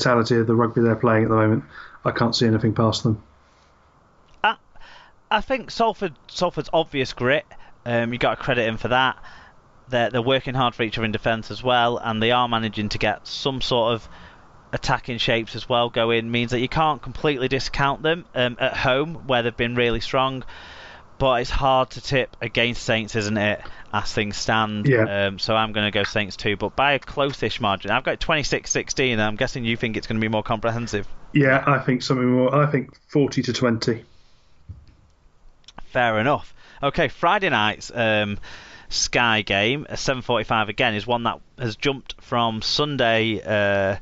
mentality of the rugby they're playing at the moment, I can't see anything past them. I think Salford's obvious grit, you got to credit him for that. They're working hard for each other in defence as well, and they are managing to get some sort of attacking shapes as well going. Means that you can't completely discount them at home, where they've been really strong. But it's hard to tip against Saints, isn't it, as things stand? Yeah. So I'm going to go Saints too, but by a close-ish margin. I've got 26-16, and I'm guessing you think it's going to be more comprehensive. Yeah, I think something more. I think 40-20. Fair enough. Okay, Friday night's Sky game, 7:45 again, is one that has jumped from Sunday.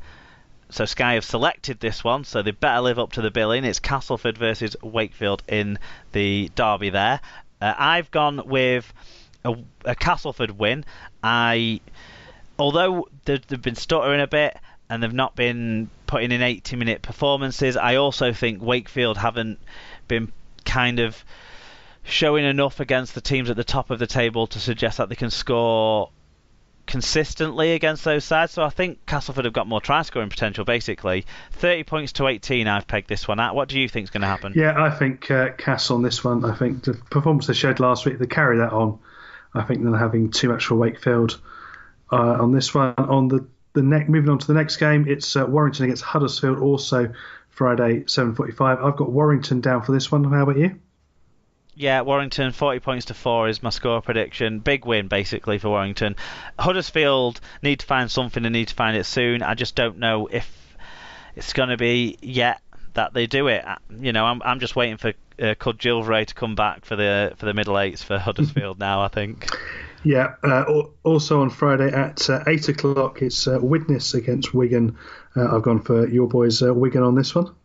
So Sky have selected this one, so they better live up to the billing. It's Castleford versus Wakefield in the derby there. I've gone with a Castleford win. Although they've been stuttering a bit and they've not been putting in 80-minute performances, I also think Wakefield haven't been kind of showing enough against the teams at the top of the table to suggest that they can score consistently against those sides. So I think Castleford have got more try scoring potential, basically. 30 points to 18 I've pegged this one at. What do you think is going to happen? Yeah, I think Cass on this one. I think the performance they showed last week, they carry that on. I think they're having too much for Wakefield on this one. On moving on to the next game, it's Warrington against Huddersfield, also Friday 7:45. I've got Warrington down for this one. How about you? Yeah, Warrington, 40 points to 4 is my score prediction. Big win, basically, for Warrington. Huddersfield need to find something and need to find it soon. I just don't know if it's going to be yet that they do it. I'm just waiting for Cud Gilvray to come back for the middle eights for Huddersfield now, I think. Yeah, also on Friday at 8 o'clock, it's Widnes against Wigan. I've gone for your boys, Wigan, on this one.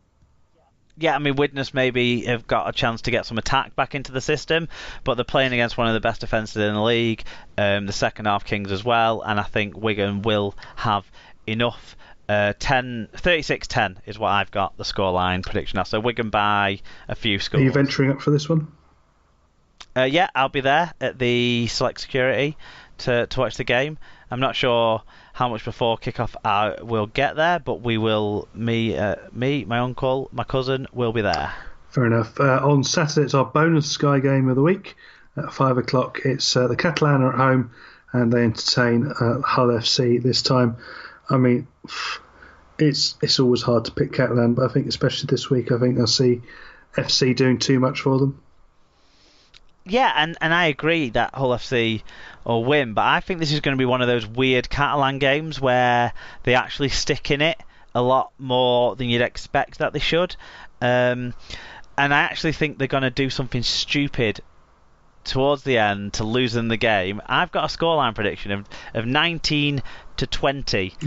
Yeah, I mean, Widnes maybe have got a chance to get some attack back into the system, but they're playing against one of the best defences in the league, the second half Kings as well, and I think Wigan will have enough. 36-10 is what I've got, the scoreline prediction now. So Wigan by a few scores. Are you venturing up for this one? Yeah, I'll be there at the Select Security to watch the game. I'm not sure how much before kickoff I will get there, but we will. Me, my uncle, my cousin will be there. Fair enough. On Saturday, it's our bonus Sky game of the week at 5 o'clock. It's the Catalan are at home and they entertain Hull FC this time. I mean, it's always hard to pick Catalan, but I think especially this week, I think I see FC doing too much for them. Yeah, and I agree that Hull FC will win, but I think this is going to be one of those weird Catalan games where they actually stick in it a lot more than you'd expect that they should. And I actually think they're going to do something stupid towards the end to lose in the game. I've got a scoreline prediction of 19-20.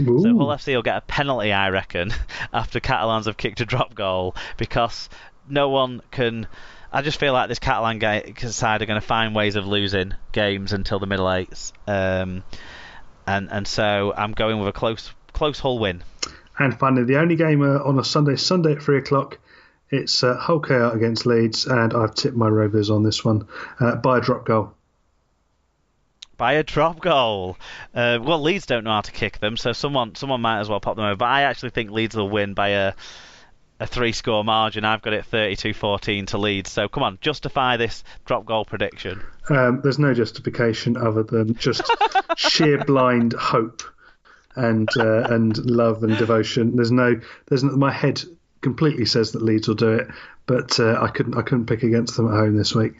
Ooh. So Hull FC will get a penalty, I reckon, after Catalans have kicked a drop goal, because no one can... I just feel like this Catalan side are going to find ways of losing games until the middle eights, and so I'm going with a close Hull win. And finally, the only game on a Sunday at 3 o'clock, it's Hull KR against Leeds, and I've tipped my Rovers on this one by a drop goal. By a drop goal. Well, Leeds don't know how to kick them, so someone might as well pop them over. But I actually think Leeds will win by a 3-score margin. I've got it 32-14 to Leeds. So come on, justify this drop goal prediction. There's no justification other than just sheer blind hope and love and devotion. There's no. My head completely says that Leeds will do it, but I couldn't pick against them at home this week.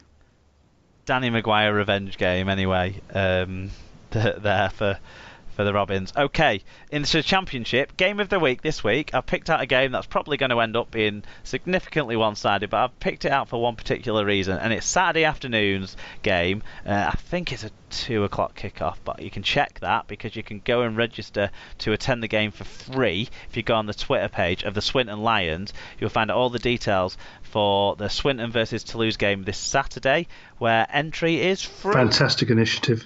Danny Maguire revenge game anyway. There for the Robins. Okay, in the Championship, game of the week this week, I've picked out a game that's probably going to end up being significantly one-sided, but I've picked it out for one particular reason, and it's Saturday afternoon's game. I think it's a 2 o'clock kickoff, but you can check that because you can go and register to attend the game for free. If you go on the Twitter page of the Swinton Lions, you'll find out all the details for the Swinton versus Toulouse game this Saturday, where entry is free. Fantastic initiative.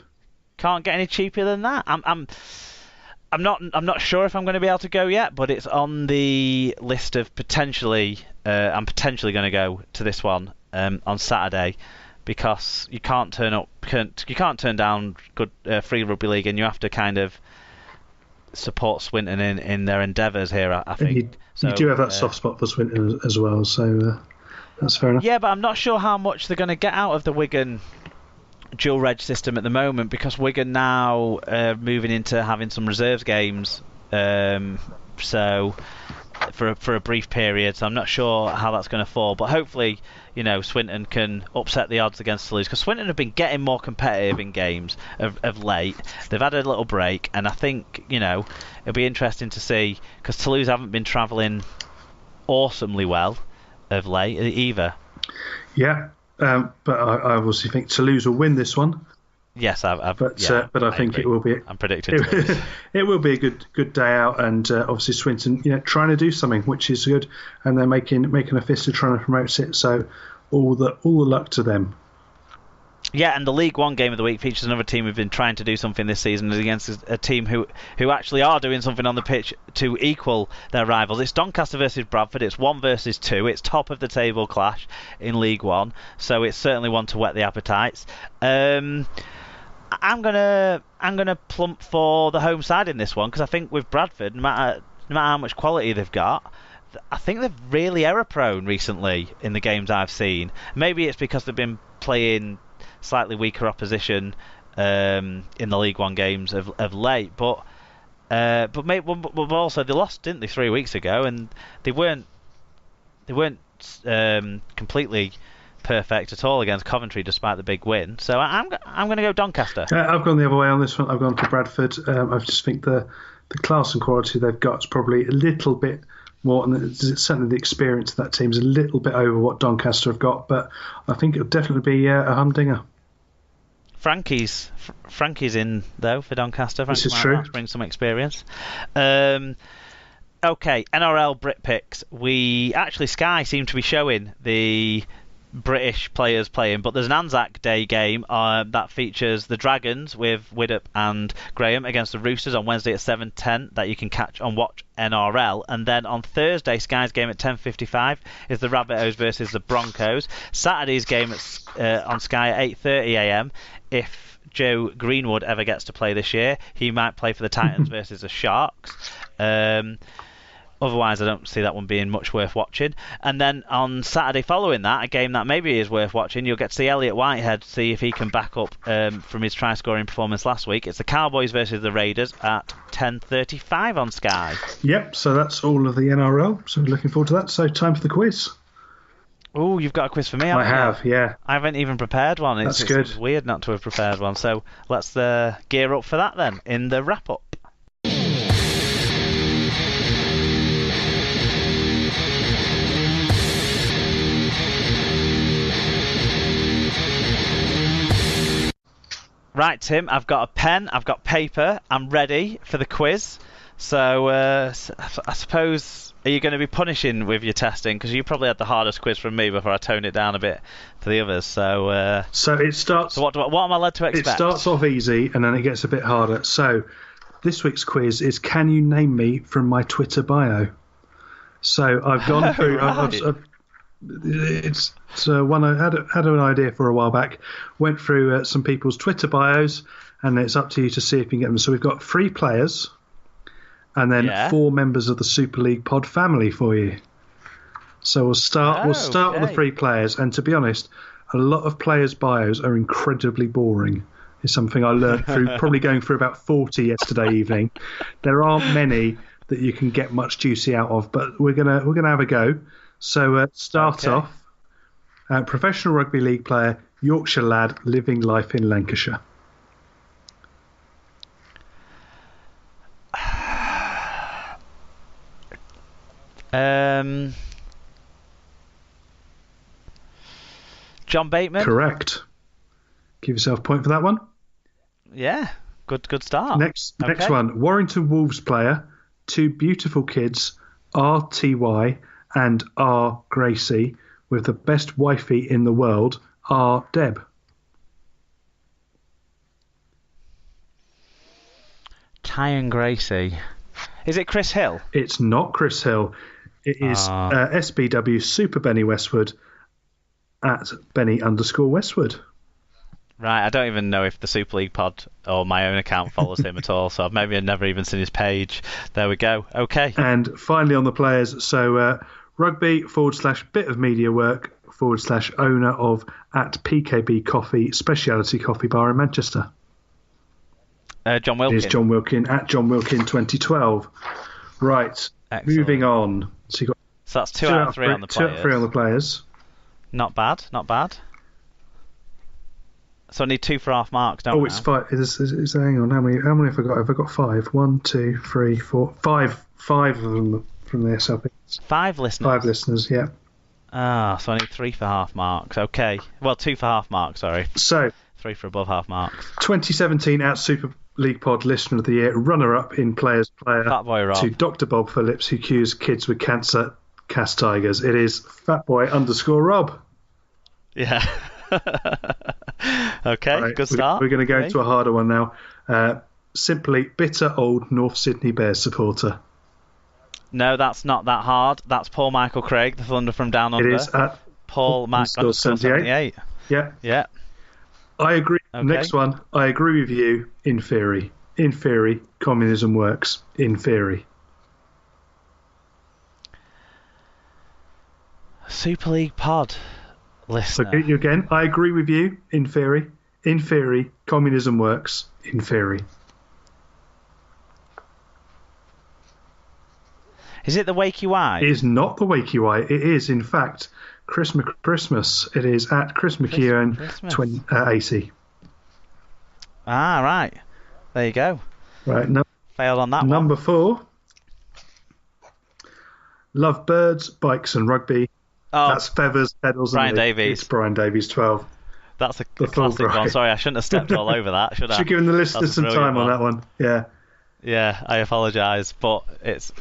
Can't get any cheaper than that. I'm not sure if I'm going to be able to go yet, but it's on the list of potentially. I'm potentially going to go to this one on Saturday, because you can't turn down good free rugby league, and you have to kind of support Swinton in their endeavours here. I think you do have that soft spot for Swinton as well, so that's fair enough. Yeah, but I'm not sure how much they're going to get out of the Wigan dual reg system at the moment, because Wigan now moving into having some reserves games, so for a brief period. So I'm not sure how that's going to fall, but hopefully, Swinton can upset the odds against Toulouse, because Swinton have been getting more competitive in games of late. They've had a little break, and I think it'll be interesting to see, because Toulouse haven't been travelling awesomely well of late either. Yeah. But I obviously think Toulouse will win this one. Yes, but I think agree. It will be. I'm predicting it will be a good day out, and obviously Swinton, trying to do something, which is good, and they're making a fist of trying to promote it. So all the luck to them. Yeah, and the League One game of the week features another team who've been trying to do something this season against a team who actually are doing something on the pitch to equal their rivals. It's Doncaster versus Bradford. It's 1 versus 2. It's top of the table clash in League One, so it's certainly one to whet the appetites. I'm gonna plump for the home side in this one, because I think with Bradford, no matter how much quality they've got, I think they're really error prone recently in the games I've seen. Maybe it's because they've been playing slightly weaker opposition in the League One games of late, but also they lost, didn't they, 3 weeks ago, and they weren't completely perfect at all against Coventry despite the big win. So I'm going to go Doncaster. I've gone the other way on this one. I've gone to Bradford. I just think the class and quality they've got is probably a little bit more, and certainly the experience of that team is a little bit over what Doncaster have got, but I think it'll definitely be a humdinger. Frankie's in though for Doncaster. This is true. Bring some experience. Okay, NRL Brit picks. Sky seem to be showing the British players playing, but there's an Anzac Day game that features the Dragons with Widdop and Graham against the Roosters on Wednesday at 7:10 that you can catch on Watch NRL, and then on Thursday Sky's game at 10:55 is the Rabbitohs versus the Broncos. Saturday's game on Sky at 8:30am. If Joe Greenwood ever gets to play this year, he might play for the Titans versus the Sharks. Otherwise, I don't see that one being much worth watching. And then on Saturday following that, a game that maybe is worth watching, you'll get to see Elliot Whitehead, see if he can back up from his try-scoring performance last week. It's the Cowboys versus the Raiders at 10:35 on Sky. Yep, so that's all of the NRL. So we're looking forward to that. So time for the quiz. Oh, you've got a quiz for me, haven't you? I have, yeah. I haven't even prepared one. That's good. It's weird not to have prepared one. So let's gear up for that then in the wrap-up. Right, Tim, I've got a pen, I've got paper, I'm ready for the quiz. So I suppose, are you going to be punishing with your testing? Because you probably had the hardest quiz from me before I toned it down a bit for the others. So it starts. So what am I led to expect? It starts off easy and then it gets a bit harder. So this week's quiz is: can you name me from my Twitter bio? So I've gone through. Right. It's one I had an idea for a while back. Went through some people's Twitter bios, and it's up to you to see if you can get them. So we've got 3 players, and then 4 members of the Super League Pod family for you. So we'll start with the 3 players, and to be honest, a lot of players' bios are incredibly boring. It's something I learned through probably going through about 40 yesterday evening. There aren't many that you can get much juicy out of, but we're gonna have a go. So start off, professional rugby league player, Yorkshire lad, living life in Lancashire. John Bateman. Correct. Give yourself a point for that one. Yeah, good start. Next one, Warrington Wolves player, 2 beautiful kids, RTY and R. Gracie, with the best wifey in the world, R. Deb. Ty and Gracie. Is it Chris Hill? It's not Chris Hill. It is SBW Super Benny Westwood at Benny_Westwood. Right, I don't even know if the Super League pod or my own account follows him at all, so maybe I've never even seen his page. There we go. Okay. And finally on the players, so rugby/bit of media work /owner of at PKB Coffee Speciality Coffee Bar in Manchester. John Wilkin. It is John Wilkin at John Wilkin 2012. Right, Excellent. moving on. So that's two out of three on the players. 2 out of 3 on the players. Not bad, not bad. So I need 2 for half marks, don't I? Oh, it's 5. Hang on, how many have I got? Have I got 5? 1, 2, 3, 4, 5. 5 of them from the SLP. 5 listeners? 5 listeners, yeah. Ah, so I need 3 for half marks. Okay. Well, 2 for half marks, sorry. So 3 for above half marks. 2017 at Super League Pod Listener of the Year, runner-up in Players Player Fatboy Rob. to Dr. Bob Phillips, who cures kids with cancer cast tigers. It is Fatboy_Rob. Yeah. Okay, right, good start. We're going to go into a harder one now. Simply bitter old North Sydney Bears supporter. No, that's not that hard. That's Paul Michael Craig, the Thunder from Down Under. It is at Paul _78. Yeah. I agree. Okay. Next one. I agree with you in theory. In theory, communism works. In theory. Super League Pod listener. Okay, you again. I agree with you in theory. In theory, communism works. In theory. Is it the Wakey Y? It is not the Wakey Y. It is, in fact, Christmas. It is at Chris McKeown 80. Ah, right. There you go. Right. Failed on that Number one. 4. Love birds, bikes and rugby. Oh, that's Feathers, Pedals Brian and Davies. It's Brian Davies, 12. That's a classic one. Sorry, I shouldn't have stepped all over that, should I? Should have given the listeners some time on that one. Yeah. Yeah, I apologise, but it's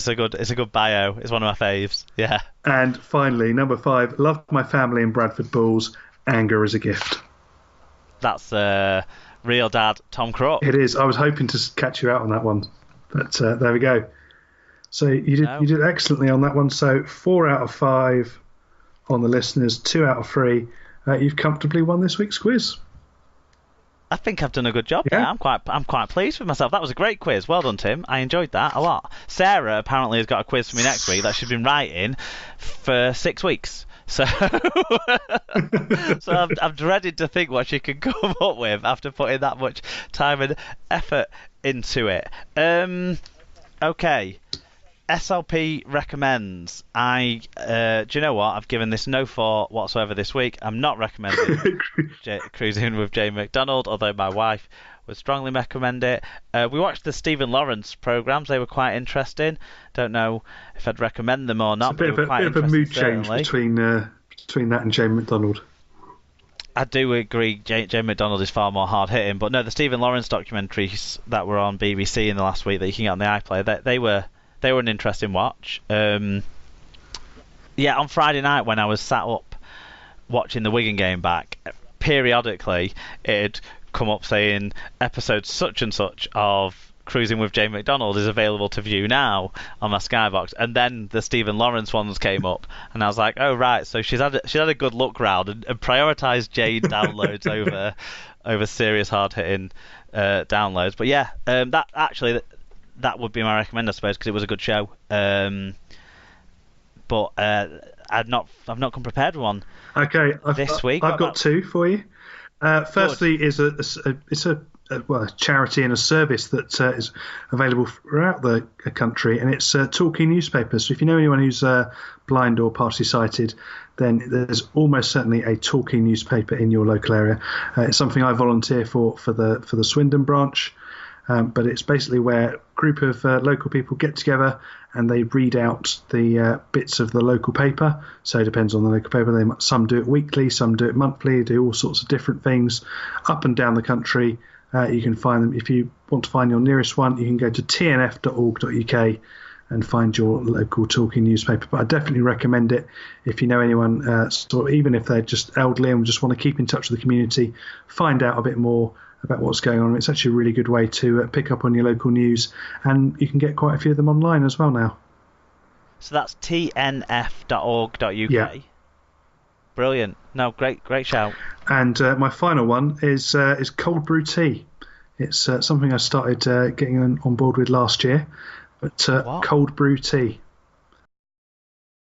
a good bio. It's one of my faves. Yeah. And finally, number 5, love my family in Bradford Bulls. Anger is a gift. That's real dad Tom Crook. It is. I was hoping to catch you out on that one, but there we go. So you did excellently on that one. So 4 out of 5 on the listeners, 2 out of 3. You've comfortably won this week's quiz. I think I've done a good job. Yeah. I'm quite pleased with myself. That was a great quiz. Well done, Tim. I enjoyed that a lot. Sarah apparently has got a quiz for me next week that she's been writing for 6 weeks. So, I've dreaded to think what she can come up with after putting that much time and effort into it. Okay. SLP recommends. Do you know what? I've given this no thought whatsoever this week. I'm not recommending Cruising with Jane McDonald, although my wife would strongly recommend it. We watched the Stephen Lawrence programmes. They were quite interesting. Don't know if I'd recommend them or not. It's a bit of a mood change between that and Jane McDonald. I do agree. Jane McDonald is far more hard hitting, but no, the Stephen Lawrence documentaries that were on BBC in the last week that you can get on the iPlayer, they were an interesting watch. On Friday night when I was sat up watching the Wigan game back, periodically it'd come up saying episode such and such of Cruising with Jane McDonald is available to view now on my Skybox, and then the Stephen Lawrence ones came up, and I was like, oh right, so she's had a good look round and prioritised Jane downloads over serious hard hitting downloads. But yeah, that would be my recommend, I suppose, because it was a good show. But I've not come prepared with one. Okay, this week I've got 2 for you. Firstly, is a charity and a service that is available throughout the country, and it's Talking Newspapers. So if you know anyone who's blind or partially sighted, then there's almost certainly a Talking newspaper in your local area. It's something I volunteer for the Swindon branch. But it's basically where a group of local people get together and they read out the bits of the local paper. So it depends on the local paper. Some do it weekly, some do it monthly, do all sorts of different things up and down the country. You can find them. If you want to find your nearest one, you can go to tnf.org.uk and find your local Talking newspaper. But I definitely recommend it if you know anyone, even if they're just elderly and just want to keep in touch with the community, find out a bit more about what's going on. It's actually a really good way to pick up on your local news, and you can get quite a few of them online as well now. So that's tnf.org.uk. Yeah. brilliant. No, great shout. And my final one is cold brew tea. It's something I started getting on board with last year. But cold brew tea.